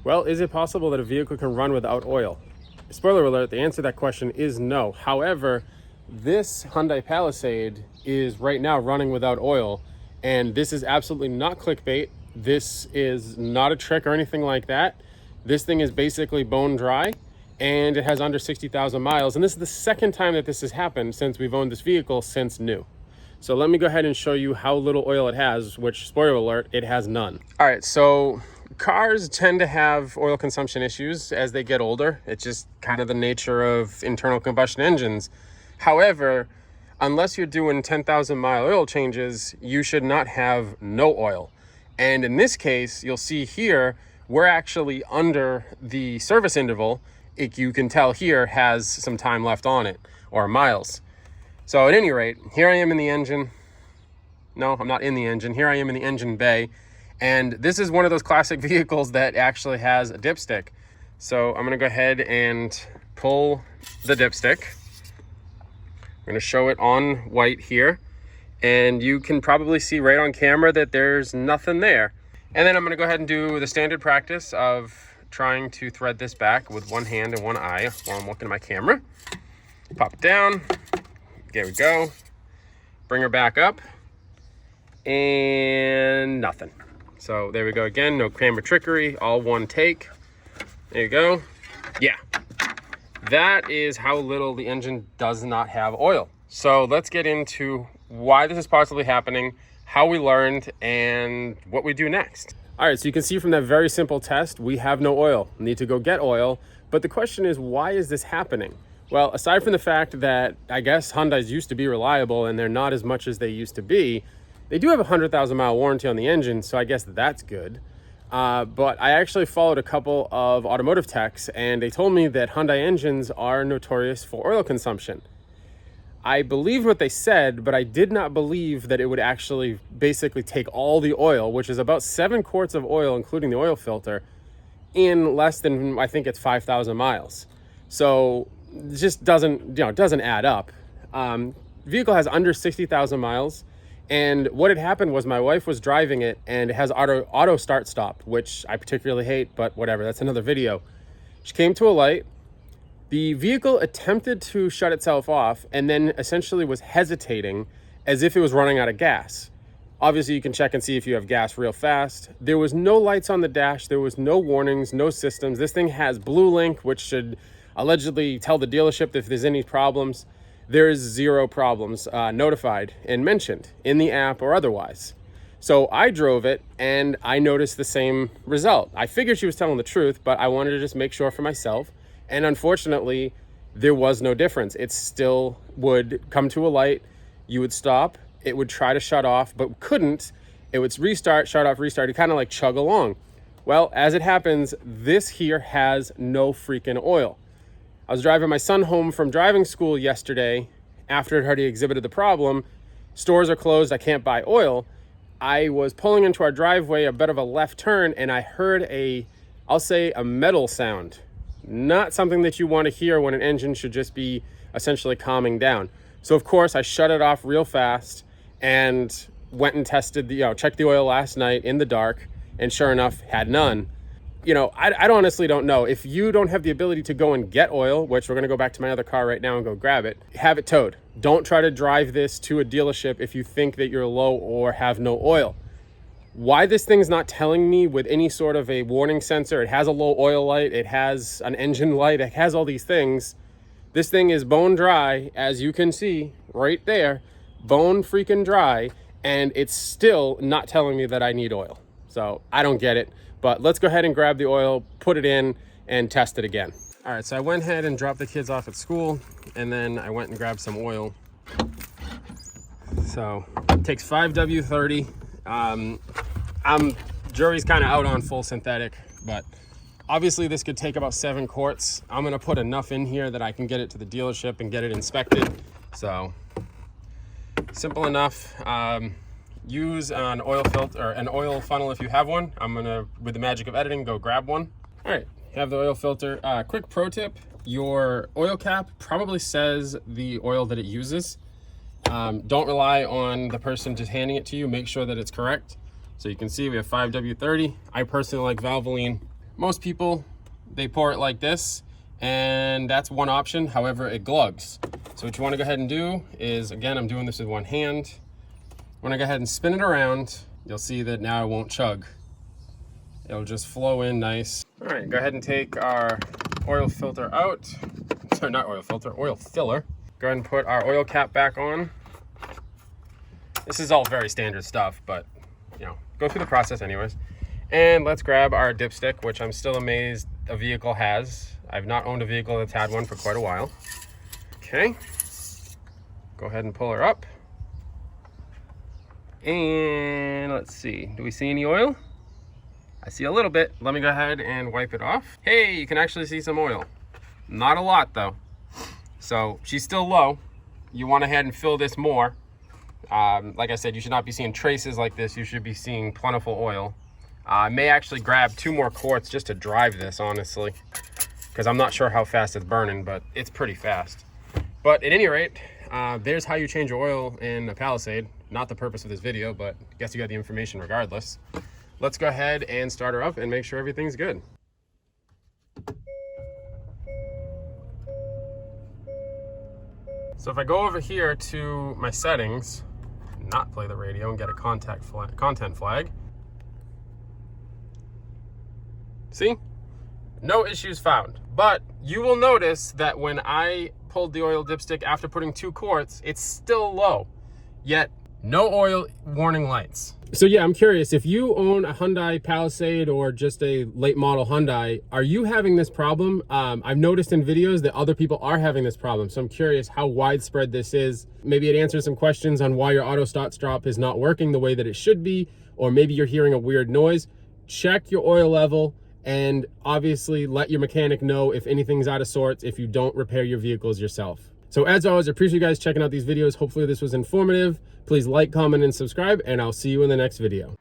Well, is it possible that a vehicle can run without oil? Spoiler alert, the answer to that question is no. However, this Hyundai Palisade is right now running without oil, and this is absolutely not clickbait. This is not a trick or anything like that. This thing is basically bone dry, and it has under 60,000 miles. And this is the second time that this has happened since we've owned this vehicle since new. So let me go ahead and show you how little oil it has, which, spoiler alert, it has none. All right, so cars tend to have oil consumption issues as they get older. It's just kind of the nature of internal combustion engines. However, unless you're doing 10,000 mile oil changes, you should not have no oil. And in this case, you'll see here, we're actually under the service interval. You can tell here has some time left on it, or miles. So at any rate, here I am in the engine. No, I'm not in the engine. Here I am in the engine bay. And this is one of those classic vehicles that actually has a dipstick. So I'm gonna go ahead and pull the dipstick. I'm gonna show it on white here. And you can probably see right on camera that there's nothing there. And then I'm gonna go ahead and do the standard practice of trying to thread this back with one hand and one eye while I'm looking at my camera. Pop it down. There we go. Bring her back up. And nothing. So there we go again, no camera trickery, all one take. There you go. Yeah, that is how little the engine does not have oil. So let's get into why this is possibly happening, how we learned, and what we do next. All right, so you can see from that very simple test, we have no oil. We need to go get oil. But the question is, why is this happening? Well, aside from the fact that I guess Hyundais used to be reliable and they're not as much as they used to be, they do have a 100,000 mile warranty on the engine, so I guess that's good. But I actually followed a couple of automotive techs, and they told me that Hyundai engines are notorious for oil consumption. I believed what they said, but I did not believe that it would actually basically take all the oil, which is about 7 quarts of oil, including the oil filter, in less than, I think it's 5,000 miles. So it just doesn't, it doesn't add up. Vehicle has under 60,000 miles. And what had happened was my wife was driving it, and it has auto start stop, which I particularly hate, but whatever, that's another video. She came to a light. The vehicle attempted to shut itself off and then essentially was hesitating as if it was running out of gas. Obviously, you can check and see if you have gas real fast. There was no lights on the dash. There was no warnings, no systems. This thing has Blue Link, which should allegedly tell the dealership if there's any problems. There is 0 problems notified and mentioned in the app or otherwise. So I drove it and I noticed the same result. I figured she was telling the truth, but I wanted to just make sure for myself. And unfortunately, there was no difference. It still would come to a light. You would stop. It would try to shut off, but couldn't. It would restart, shut off, restart. It kind of like chug along. Well, as it happens, this here has no freaking oil. I was driving my son home from driving school yesterday after it already exhibited the problem. Stores are closed, I can't buy oil. I was pulling into our driveway, a bit of a left turn, and I heard I'll say a metal sound. Not something that you want to hear when an engine should just be essentially calming down. So of course I shut it off real fast and went and tested checked the oil last night in the dark, and sure enough, had none. I honestly don't know. If you don't have the ability to go and get oil, which we're going to go back to my other car right now and go grab it, have it towed. Don't try to drive this to a dealership if you think that you're low or have no oil. Why this thing's not telling me with any sort of a warning sensor, it has a low oil light, it has an engine light, it has all these things. This thing is bone dry, as you can see right there, bone freaking dry, and it's still not telling me that I need oil. So I don't get it. But let's go ahead and grab the oil, put it in, and test it again. All right, so I went ahead and dropped the kids off at school, and then I went and grabbed some oil. So it takes 5W30. Jury's kind of out on full synthetic, but obviously this could take about 7 quarts. I'm gonna put enough in here that I can get it to the dealership and get it inspected. So simple enough. Use an oil filter or an oil funnel if you have one. I'm gonna, with the magic of editing, go grab one. All right, have the oil filter. Quick pro tip, your oil cap probably says the oil that it uses. Don't rely on the person just handing it to you. Make sure that it's correct. So you can see we have 5W30. I personally like Valvoline. Most people, they pour it like this, and that's one option. However, it glugs. So what you want to go ahead and do is, again, I'm doing this with one hand. When I go ahead and spin it around, you'll see that now it won't chug. It'll just flow in nice. All right, go ahead and take our oil filter out. Sorry, not oil filter, oil filler. Go ahead and put our oil cap back on. This is all very standard stuff, but you know, go through the process anyways. And let's grab our dipstick, which I'm still amazed a vehicle has. I've not owned a vehicle that's had one for quite a while. Okay, go ahead and pull her up. And let's see, do we see any oil? I see a little bit. Let me go ahead and wipe it off. Hey, you can actually see some oil. Not a lot though. So she's still low. You want to head and fill this more. Like I said, you should not be seeing traces like this. You should be seeing plentiful oil. I may actually grab 2 more quarts just to drive this, honestly, because I'm not sure how fast it's burning, but it's pretty fast. But at any rate, there's how you change your oil in a Palisade. Not the purpose of this video, but I guess you got the information regardless. Let's go ahead and start her up and make sure everything's good. So if I go over here to my settings, not play the radio and get a content flag. See? No issues found. But you will notice that when I pulled the oil dipstick after putting 2 quarts, it's still low. Yet, no oil warning lights. So yeah, I'm curious, if you own a Hyundai Palisade or just a late model Hyundai, are you having this problem? I've noticed in videos that other people are having this problem. So I'm curious how widespread this is. Maybe it answers some questions on why your auto start stop is not working the way that it should be, or maybe you're hearing a weird noise. Check your oil level and obviously let your mechanic know if anything's out of sorts if you don't repair your vehicles yourself. So as always, I appreciate you guys checking out these videos. Hopefully this was informative. Please like, comment, and subscribe, and I'll see you in the next video.